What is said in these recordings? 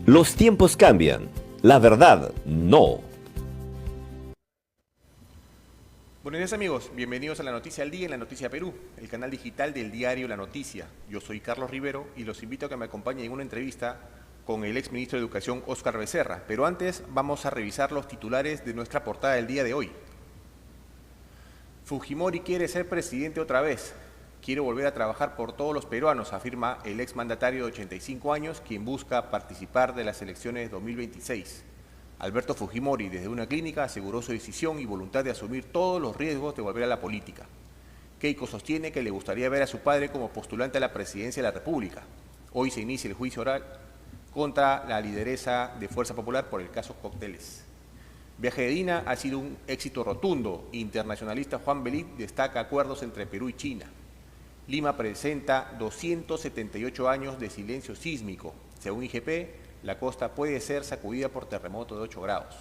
Los tiempos cambian, la verdad no. Buenos días amigos, bienvenidos a La Noticia al Día en La Noticia Perú, el canal digital del diario La Noticia. Yo soy Carlos Rivero y los invito a que me acompañen en una entrevista con el exministro de Educación Óscar Becerra. Pero antes vamos a revisar los titulares de nuestra portada del día de hoy. Fujimori quiere ser presidente otra vez. Quiere volver a trabajar por todos los peruanos, afirma el exmandatario de 85 años, quien busca participar de las elecciones 2026. Alberto Fujimori, desde una clínica, aseguró su decisión y voluntad de asumir todos los riesgos de volver a la política. Keiko sostiene que le gustaría ver a su padre como postulante a la presidencia de la República. Hoy se inicia el juicio oral contra la lideresa de Fuerza Popular por el caso Cócteles. Viaje de Dina ha sido un éxito rotundo. Internacionalista Juan Belit destaca acuerdos entre Perú y China. Lima presenta 278 años de silencio sísmico. Según IGP, la costa puede ser sacudida por terremoto de 8 grados.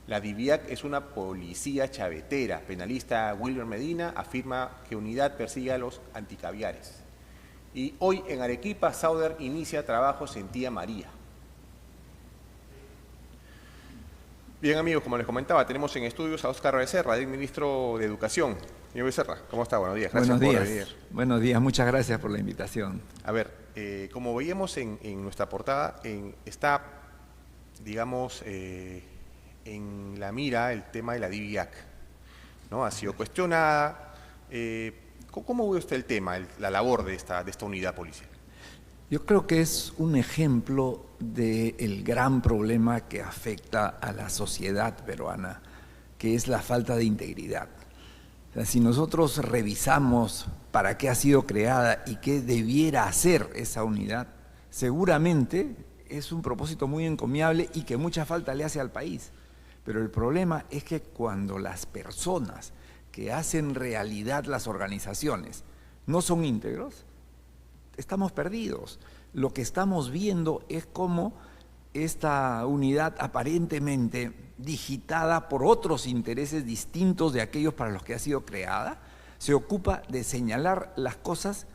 La DIVIAC es una policía chavetera. Penalista Wilmer Medina afirma que Unidad persigue a los anticaviares. Y hoy en Arequipa, Sauder inicia trabajos en Tía María. Bien amigos, como les comentaba, tenemos en estudios a Óscar Becerra, el ministro de Educación. Señor Becerra, ¿cómo está? Buenos días. Gracias por venir. Buenos días, muchas gracias por la invitación. A ver, como veíamos en nuestra portada, está, digamos, en la mira el tema de la DIVIAC, ¿no? Ha sido cuestionada. ¿Cómo ve usted el tema, la labor de esta unidad policial? Yo creo que es un ejemplo del gran problema que afecta a la sociedad peruana, que es la falta de integridad. O sea, si nosotros revisamos para qué ha sido creada y qué debiera hacer esa unidad, seguramente es un propósito muy encomiable y que mucha falta le hace al país. Pero el problema es que cuando las personas que hacen realidad las organizaciones no son íntegros, estamos perdidos. Lo que estamos viendo es cómo esta unidad aparentemente digitada por otros intereses distintos de aquellos para los que ha sido creada, se ocupa de señalar las cosas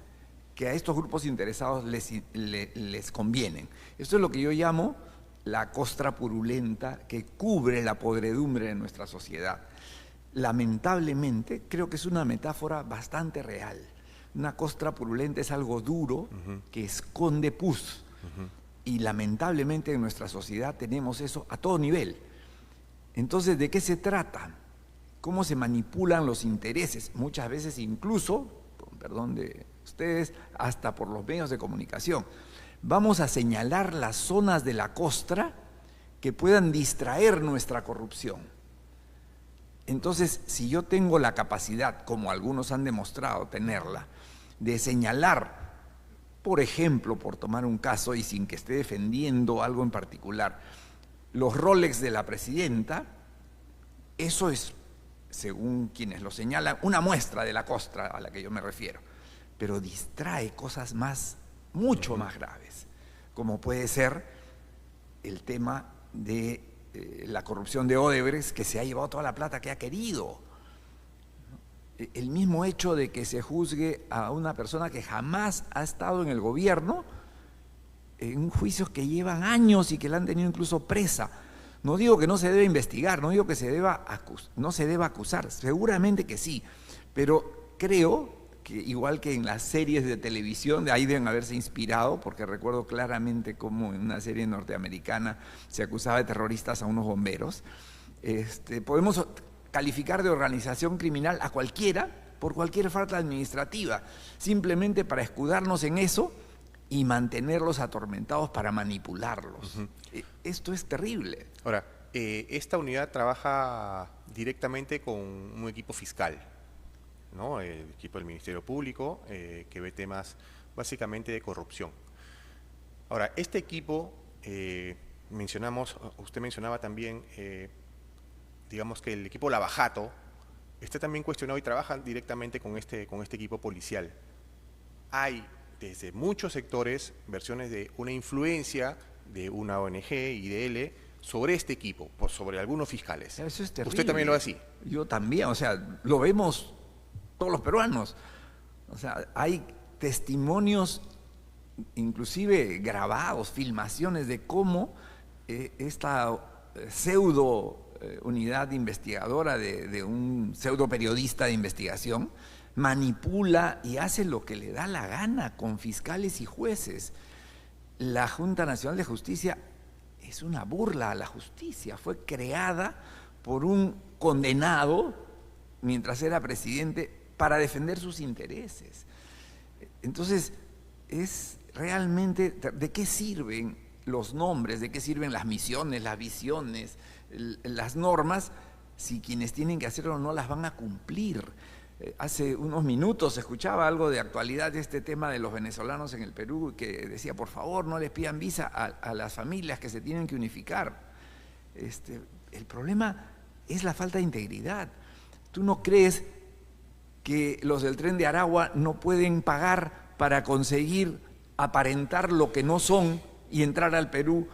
que a estos grupos interesados les convienen. Esto es lo que yo llamo la costra purulenta que cubre la podredumbre de nuestra sociedad. Lamentablemente, creo que es una metáfora bastante real. Una costra purulenta es algo duro que esconde pus. Y lamentablemente en nuestra sociedad tenemos eso a todo nivel. Entonces, ¿de qué se trata? ¿Cómo se manipulan los intereses? Muchas veces incluso, con perdón de ustedes, hasta por los medios de comunicación. Vamos a señalar las zonas de la costra que puedan distraer nuestra corrupción. Entonces, si yo tengo la capacidad, como algunos han demostrado tenerla, de señalar, por ejemplo, por tomar un caso y sin que esté defendiendo algo en particular, los Rolex de la presidenta, eso es, según quienes lo señalan, una muestra de la costra a la que yo me refiero, pero distrae cosas mucho más graves, como puede ser el tema de la corrupción de Odebrecht, que se ha llevado toda la plata que ha querido. El mismo hecho de que se juzgue a una persona que jamás ha estado en el gobierno en juicios que llevan años y que la han tenido incluso presa. No digo que no se debe investigar, no digo que no se deba acusar, seguramente que sí, pero creo que igual que en las series de televisión, de ahí deben haberse inspirado, porque recuerdo claramente cómo en una serie norteamericana se acusaba de terroristas a unos bomberos. Podemos calificar de organización criminal a cualquiera por cualquier falta administrativa, simplemente para escudarnos en eso y mantenerlos atormentados para manipularlos. Esto es terrible. Ahora, esta unidad trabaja directamente con un equipo fiscal, ¿no? El equipo del Ministerio Público, que ve temas básicamente de corrupción. Ahora, este equipo, usted mencionaba también, digamos que el equipo Lavajato, está también cuestionado y trabaja directamente con este equipo policial. Hay desde muchos sectores versiones de una influencia de una ONG, IDL, sobre este equipo, sobre algunos fiscales. Eso es terrible. ¿Usted también lo ve así? Yo también, o sea, lo vemos todos los peruanos. O sea, hay testimonios inclusive grabados, filmaciones de cómo esta pseudo unidad investigadora de un pseudo periodista de investigación manipula y hace lo que le da la gana con fiscales y jueces. La Junta Nacional de Justicia es una burla a la justicia, fue creada por un condenado mientras era presidente para defender sus intereses. Entonces, es realmente, ¿de qué sirven los nombres? ¿De qué sirven las misiones, las visiones, las normas, si quienes tienen que hacerlo no las van a cumplir? Hace unos minutos escuchaba algo de actualidad de este tema de los venezolanos en el Perú, que decía, por favor, no les pidan visa a las familias que se tienen que unificar. El problema es la falta de integridad. ¿Tú no crees que los del Tren de Aragua no pueden pagar para conseguir aparentar lo que no son y entrar al Perú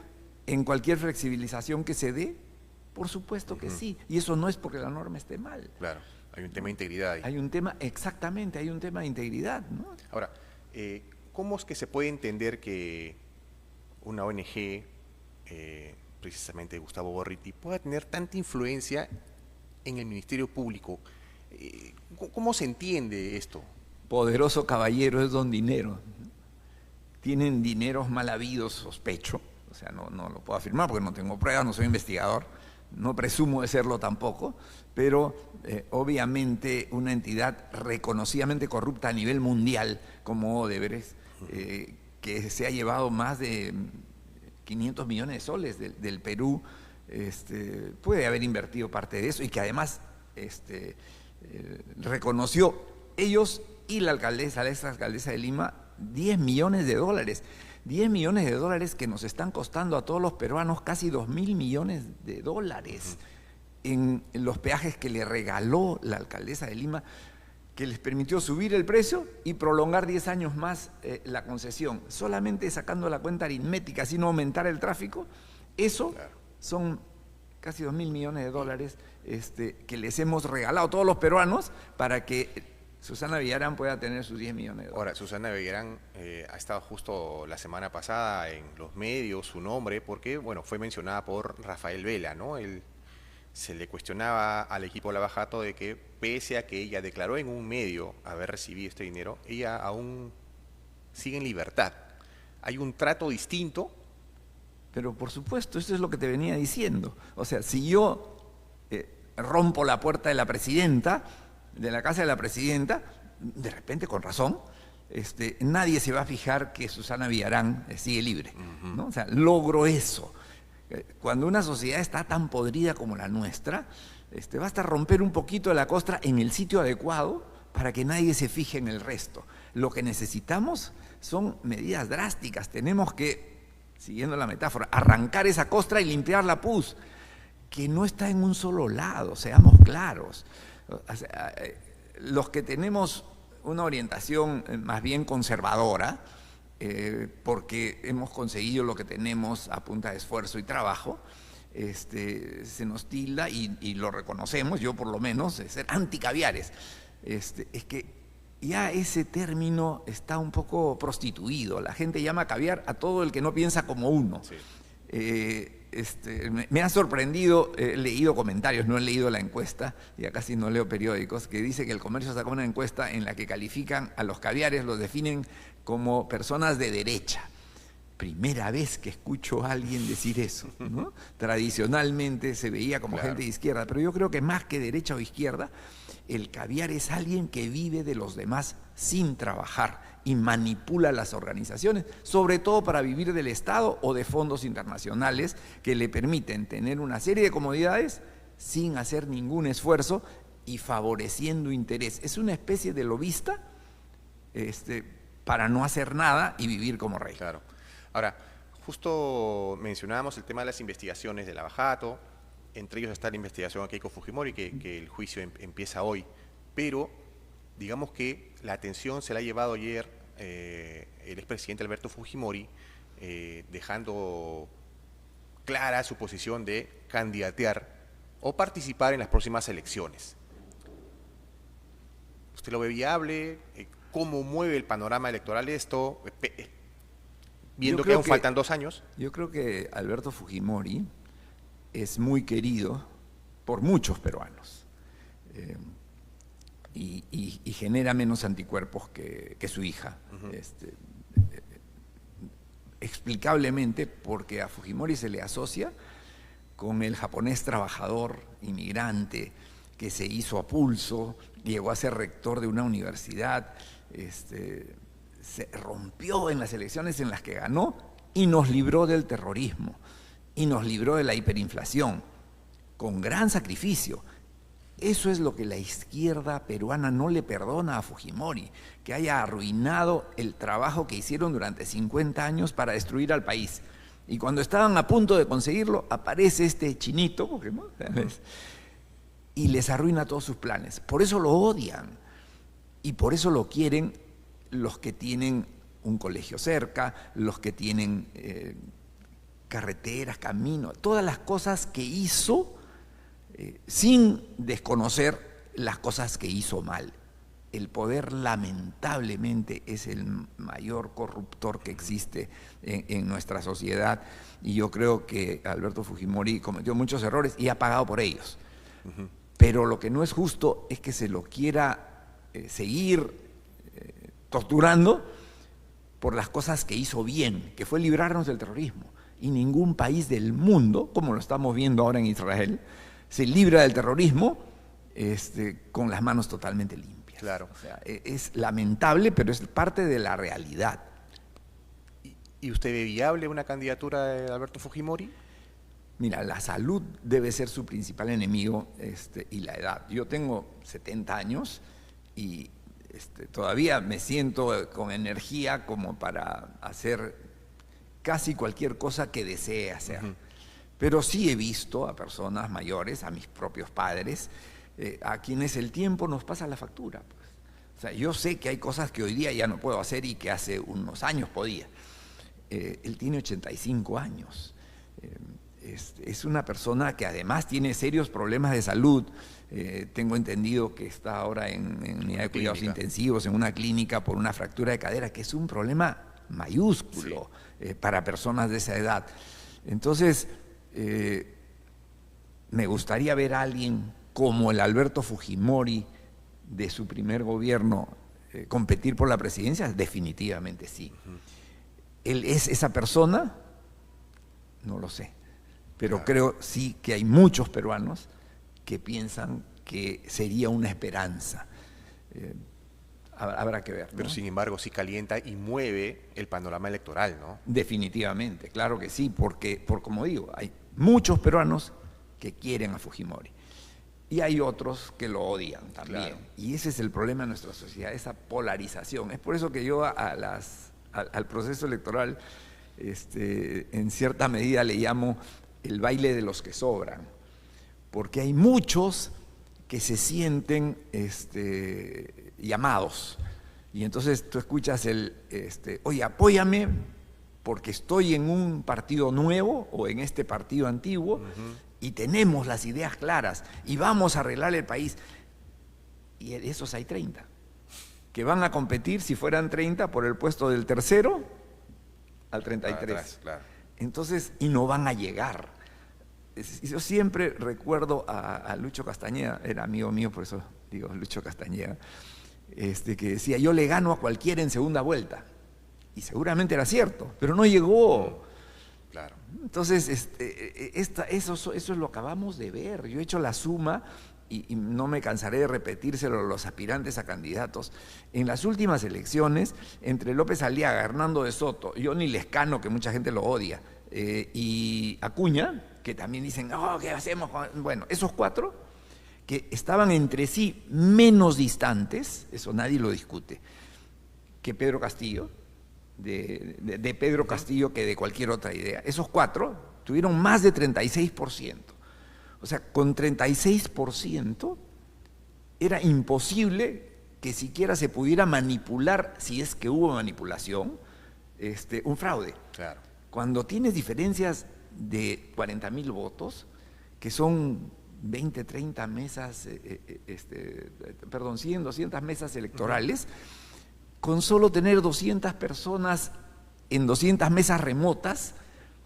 en cualquier flexibilización que se dé? Por supuesto que sí, y eso no es porque la norma esté mal. Claro, hay un tema de integridad ahí. Hay un tema, exactamente, hay un tema de integridad, ¿no? Ahora, ¿cómo es que se puede entender que una ONG, precisamente Gustavo Gorriti, pueda tener tanta influencia en el Ministerio Público? ¿Cómo se entiende esto? Poderoso caballero es don dinero. Tienen dineros mal habidos, sospecho, o sea, no lo puedo afirmar porque no tengo pruebas, no soy investigador, no presumo de serlo tampoco, pero obviamente una entidad reconocidamente corrupta a nivel mundial como Odebrecht, que se ha llevado más de 500 millones de soles del Perú, puede haber invertido parte de eso y que además reconoció ellos y la exalcaldesa de Lima 10 millones de dólares. 10 millones de dólares que nos están costando a todos los peruanos casi 2.000 millones de dólares en los peajes que le regaló la alcaldesa de Lima, que les permitió subir el precio y prolongar 10 años más la concesión. Solamente sacando la cuenta aritmética, sin aumentar el tráfico, eso son casi 2.000 millones de dólares que les hemos regalado a todos los peruanos para que Susana Villarán pueda tener sus 10 millones de dólares. Ahora, Susana Villarán ha estado justo la semana pasada en los medios, su nombre, porque bueno, fue mencionada por Rafael Vela, ¿no? Se le cuestionaba al equipo Lavajato de que pese a que ella declaró en un medio haber recibido este dinero, ella aún sigue en libertad. ¿Hay un trato distinto? Pero por supuesto, eso es lo que te venía diciendo. O sea, si yo rompo la puerta de la presidenta, de la casa de la presidenta, de repente con razón, nadie se va a fijar que Susana Villarán sigue libre, ¿no? O sea, logro eso. Cuando una sociedad está tan podrida como la nuestra, basta romper un poquito de la costra en el sitio adecuado para que nadie se fije en el resto. Lo que necesitamos son medidas drásticas. Tenemos que, siguiendo la metáfora, arrancar esa costra y limpiar la pus, que no está en un solo lado, seamos claros. O sea, los que tenemos una orientación más bien conservadora, porque hemos conseguido lo que tenemos a punta de esfuerzo y trabajo, se nos tilda y lo reconocemos, yo por lo menos, de ser anticaviares. Es que ya ese término está un poco prostituido. La gente llama caviar a todo el que no piensa como uno. Sí. Me ha sorprendido, he leído comentarios, no he leído la encuesta, ya casi no leo periódicos, que dice que el Comercio sacó una encuesta en la que califican a los caviares, los definen como personas de derecha. Primera vez que escucho a alguien decir eso, ¿no? Tradicionalmente se veía como gente de izquierda, pero yo creo que más que derecha o izquierda, el caviar es alguien que vive de los demás sin trabajar y manipula las organizaciones, sobre todo para vivir del Estado o de fondos internacionales que le permiten tener una serie de comodidades sin hacer ningún esfuerzo y favoreciendo interés. Es una especie de lobista para no hacer nada y vivir como rey. Claro. Ahora, justo mencionábamos el tema de las investigaciones de Lavajato, entre ellos está la investigación a Keiko Fujimori, que el juicio empieza hoy, pero digamos que la atención se la ha llevado ayer el expresidente Alberto Fujimori, dejando clara su posición de candidatear o participar en las próximas elecciones. ¿Usted lo ve viable? ¿Cómo mueve el panorama electoral esto? Viendo Yo que creo aún faltan 2 años. Yo creo que Alberto Fujimori es muy querido por muchos peruanos y genera menos anticuerpos que su hija. Explicablemente porque a Fujimori se le asocia con el japonés trabajador, inmigrante, que se hizo a pulso, llegó a ser rector de una universidad, se rompió en las elecciones en las que ganó y nos libró del terrorismo y nos libró de la hiperinflación con gran sacrificio. Eso es lo que la izquierda peruana no le perdona a Fujimori, que haya arruinado el trabajo que hicieron durante 50 años para destruir al país. Y cuando estaban a punto de conseguirlo, aparece este chinito, porque, ¿no? Y les arruina todos sus planes. Por eso lo odian y por eso lo quieren los que tienen un colegio cerca, los que tienen carreteras, caminos, todas las cosas que hizo sin desconocer las cosas que hizo mal. El poder lamentablemente es el mayor corruptor que existe en nuestra sociedad y yo creo que Alberto Fujimori cometió muchos errores y ha pagado por ellos. Pero lo que no es justo es que se lo quiera seguir torturando por las cosas que hizo bien, que fue librarnos del terrorismo. Y ningún país del mundo, como lo estamos viendo ahora en Israel, se libra del terrorismo con las manos totalmente limpias. Claro. O sea, es lamentable, pero es parte de la realidad. ¿Y usted ve viable una candidatura de Alberto Fujimori? Mira, la salud debe ser su principal enemigo y la edad. Yo tengo 70 años y todavía me siento con energía como para hacer casi cualquier cosa que desee hacer. Pero sí he visto a personas mayores, a mis propios padres, a quienes el tiempo nos pasa la factura. Pues. O sea, yo sé que hay cosas que hoy día ya no puedo hacer y que hace unos años podía. Él tiene 85 años. Es una persona que además tiene serios problemas de salud. Tengo entendido que está ahora en unidad de cuidados intensivos, en una clínica por una fractura de cadera, que es un problema mayúsculo para personas de esa edad. Entonces, me gustaría ver a alguien como el Alberto Fujimori de su primer gobierno competir por la presidencia. Definitivamente sí. ¿Él es esa persona? No lo sé. Pero creo sí que hay muchos peruanos que piensan que sería una esperanza. Habrá que ver, ¿no? Pero sin embargo sí calienta y mueve el panorama electoral, ¿no? Definitivamente, claro que sí, porque como digo, hay muchos peruanos que quieren a Fujimori y hay otros que lo odian también. Claro. Y ese es el problema de nuestra sociedad, esa polarización. Es por eso que yo al proceso electoral en cierta medida le llamo el baile de los que sobran, porque hay muchos que se sienten llamados y entonces tú escuchas oye, apóyame porque estoy en un partido nuevo o en este partido antiguo y tenemos las ideas claras y vamos a arreglar el país. Y de esos hay 30 que van a competir, si fueran 30, por el puesto del tercero al 33. Claro. Entonces, y no van a llegar. Yo siempre recuerdo a Lucho Castañeda, era amigo mío, por eso digo Lucho Castañeda, que decía, yo le gano a cualquiera en segunda vuelta. Y seguramente era cierto, pero no llegó. Claro. Entonces, eso es lo que acabamos de ver. Yo he hecho la suma y no me cansaré de repetírselo a los aspirantes a candidatos. En las últimas elecciones, entre López Aliaga, Hernando de Soto, Johnny Lescano, que mucha gente lo odia, y Acuña, que también dicen, oh, ¿qué hacemos? Bueno, esos 4 que estaban entre sí menos distantes, eso nadie lo discute, que Pedro Castillo, de Pedro Castillo que de cualquier otra idea. Esos 4 tuvieron más de 36%. O sea, con 36% era imposible que siquiera se pudiera manipular, si es que hubo manipulación, un fraude. Claro. Cuando tienes diferencias de 40.000 votos, que son 20, 30 mesas, 100, 200 mesas electorales, con solo tener 200 personas en 200 mesas remotas,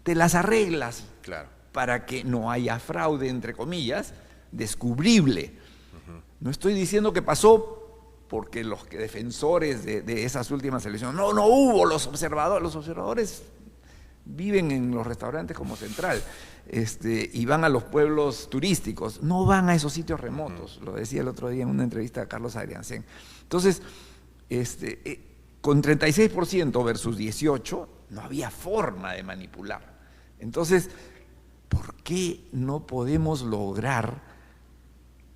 te las arreglas Claro. para que no haya fraude, entre comillas, descubrible. No estoy diciendo que pasó porque los defensores de esas últimas elecciones, no hubo los observadores viven en los restaurantes como Central, y van a los pueblos turísticos, no van a esos sitios remotos, lo decía el otro día en una entrevista a Carlos Adriancén. Entonces, con 36% versus 18%, no había forma de manipular. Entonces, ¿por qué no podemos lograr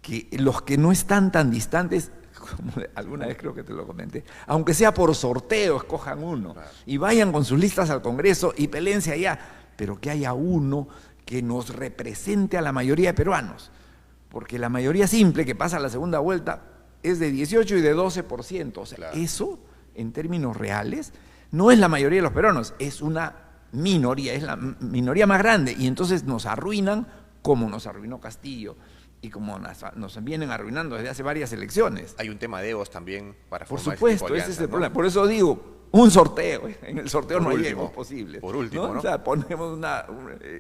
que los que no están tan distantes, como alguna vez creo que te lo comenté, aunque sea por sorteo, escojan uno, claro, y vayan con sus listas al Congreso y peleense allá, pero que haya uno que nos represente a la mayoría de peruanos? Porque la mayoría simple que pasa a la segunda vuelta es de 18 y de 12%. O sea, claro, eso, en términos reales, no es la mayoría de los peruanos, es una minoría, es la minoría más grande, y entonces nos arruinan como nos arruinó Castillo y como nos vienen arruinando desde hace varias elecciones. Hay un tema de egos también para Por formar supuesto, ese tipo de ese es alianzas, el problema. ¿no? Por eso digo, un sorteo. En el sorteo Por no hay último, egos posibles. Por último, ¿no? O sea, ponemos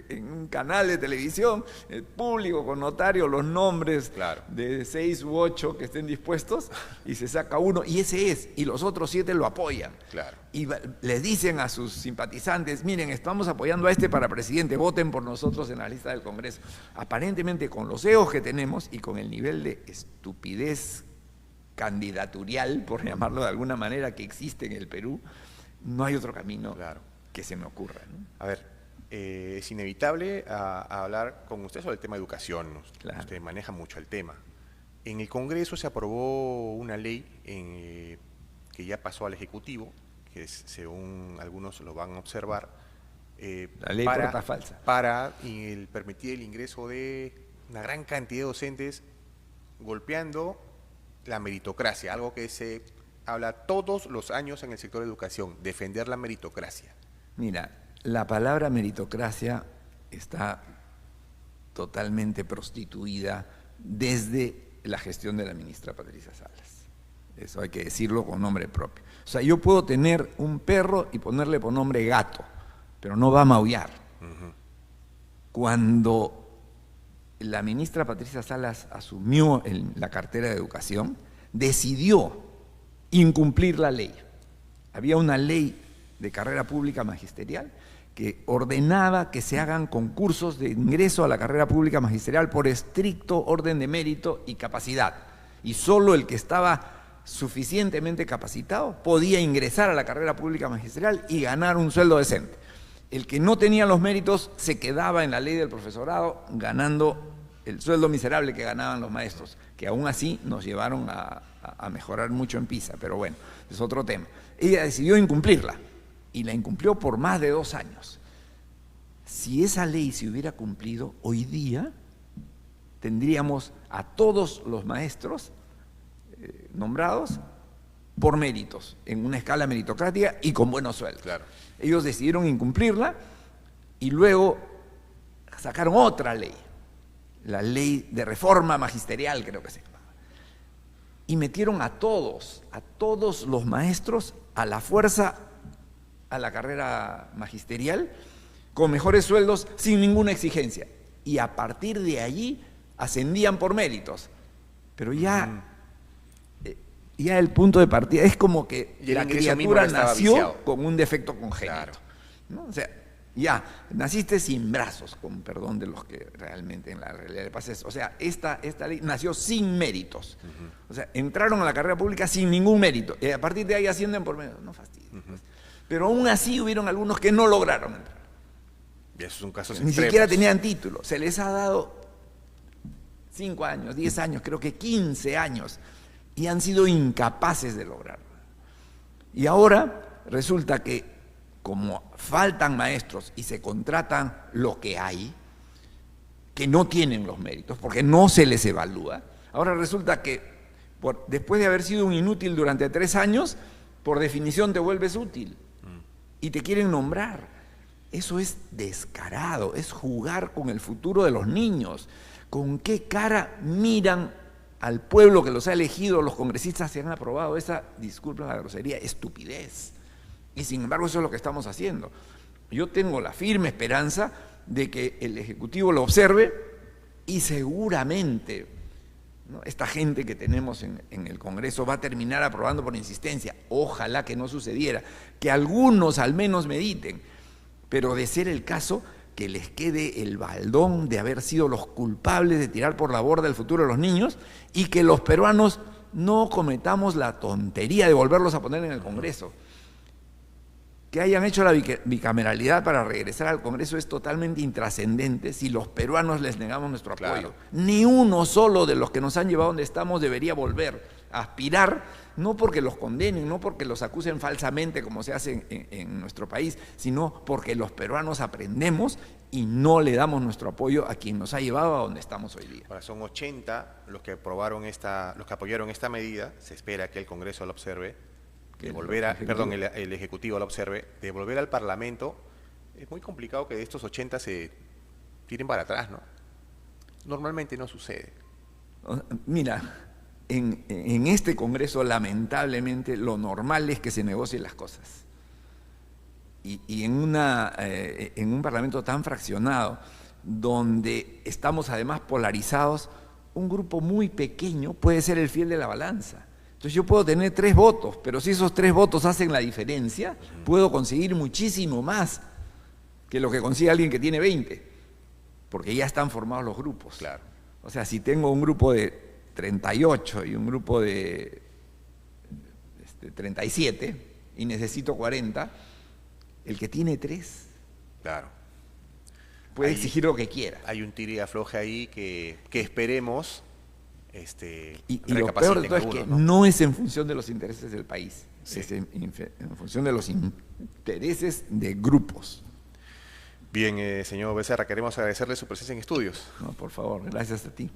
en un canal de televisión, el público con notario, los nombres, claro, de 6 u 8 que estén dispuestos, y se saca uno, y ese es, y los otros 7 lo apoyan. Claro. Y les dicen a sus simpatizantes, miren, estamos apoyando a este para presidente, voten por nosotros en la lista del Congreso. Aparentemente, con los egos que tenemos y con el nivel de estupidez candidaturial, por llamarlo de alguna manera, que existe en el Perú, no hay otro camino, claro, que se me ocurra, ¿no? A ver, es inevitable a hablar con usted sobre el tema de educación. Claro. Usted maneja mucho el tema. En el Congreso se aprobó una ley que ya pasó al Ejecutivo, que según algunos lo van a observar, la ley puerta falsa, para permitir el ingreso de una gran cantidad de docentes, golpeando la meritocracia, algo que se habla todos los años en el sector de educación, defender la meritocracia. Mira, la palabra meritocracia está totalmente prostituida desde la gestión de la ministra Patricia Salas. Eso hay que decirlo con nombre propio. O sea, yo puedo tener un perro y ponerle por nombre Gato, pero no va a maullar. Cuando la ministra Patricia Salas asumió la cartera de Educación, decidió incumplir la ley. Había una ley de carrera pública magisterial que ordenaba que se hagan concursos de ingreso a la carrera pública magisterial por estricto orden de mérito y capacidad. Y solo el que estaba suficientemente capacitado podía ingresar a la carrera pública magisterial y ganar un sueldo decente. El que no tenía los méritos se quedaba en la ley del profesorado ganando el sueldo miserable que ganaban los maestros, que aún así nos llevaron a mejorar mucho en PISA, pero bueno, es otro tema. Ella decidió incumplirla y la incumplió por más de 2 años. Si esa ley se hubiera cumplido, hoy día tendríamos a todos los maestros nombrados por méritos, en una escala meritocrática y con buenos sueldos. Claro. Ellos decidieron incumplirla y luego sacaron otra ley, la ley de reforma magisterial, creo que se llama, y metieron a todos los maestros a la fuerza a la carrera magisterial con mejores sueldos sin ninguna exigencia, y a partir de allí ascendían por méritos, pero ya el punto de partida es como que la criatura nació con un defecto congénito, claro, ¿no? O sea, ya, naciste sin brazos, con perdón de los que realmente en la realidad le pasa eso. O sea, esta ley nació sin méritos. O sea, entraron a la carrera pública sin ningún mérito, y a partir de ahí ascienden por méritos. No fastidies. Pero aún así hubieron algunos que no lograron entrar. Y esos son casos Ni siquiera tenían título. Se les ha dado 5 años, 10 años, creo que 15 años, y han sido incapaces de lograrlo. Y ahora resulta que, como faltan maestros y se contratan lo que hay, que no tienen los méritos, porque no se les evalúa, ahora resulta que después de haber sido un inútil durante 3 años, por definición te vuelves útil y te quieren nombrar. Eso es descarado, es jugar con el futuro de los niños. ¿Con qué cara miran al pueblo que los ha elegido, los congresistas que han aprobado esa, disculpen la grosería, estupidez? Y sin embargo eso es lo que estamos haciendo. Yo tengo la firme esperanza de que el Ejecutivo lo observe y seguramente, ¿no?, esta gente que tenemos en el Congreso va a terminar aprobando por insistencia. Ojalá que no sucediera, que algunos al menos mediten, pero de ser el caso, que les quede el baldón de haber sido los culpables de tirar por la borda el futuro de los niños y que los peruanos no cometamos la tontería de volverlos a poner en el Congreso. Que hayan hecho la bicameralidad para regresar al Congreso es totalmente intrascendente si los peruanos les negamos nuestro apoyo. Claro. Ni uno solo de los que nos han llevado donde estamos debería volver a aspirar, no porque los condenen, no porque los acusen falsamente como se hace en nuestro país, sino porque los peruanos aprendemos y no le damos nuestro apoyo a quien nos ha llevado a donde estamos hoy día. Ahora son 80 los que aprobaron los que apoyaron esta medida. Se espera que el Congreso la observe, el Ejecutivo la observe, devolver al Parlamento. Es muy complicado que de estos 80 se tiren para atrás, ¿no? Normalmente no sucede. Mira, en este Congreso lamentablemente lo normal es que se negocien las cosas. Y en un Parlamento tan fraccionado, donde estamos además polarizados, un grupo muy pequeño puede ser el fiel de la balanza. Entonces yo puedo tener 3 votos, pero si esos 3 votos hacen la diferencia, puedo conseguir muchísimo más que lo que consigue alguien que tiene 20, porque ya están formados los grupos. Claro. O sea, si tengo un grupo de 38 y un grupo de 37 y necesito 40, el que tiene 3 Claro. puede exigir lo que quiera. Hay un tire y afloje ahí que esperemos Y lo peor de todo es que no es en función de los intereses del país, sí, es en función de los intereses de grupos. Bien, señor Becerra, queremos agradecerle su presencia en estudios. No, por favor, gracias a ti.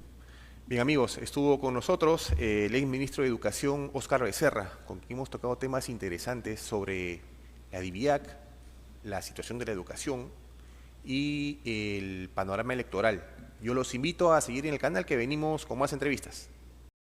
Bien, amigos, estuvo con nosotros el exministro de Educación, Óscar Becerra, con quien hemos tocado temas interesantes sobre la DIVIAC, la situación de la educación y el panorama electoral. Yo los invito a seguir en el canal, que venimos con más entrevistas.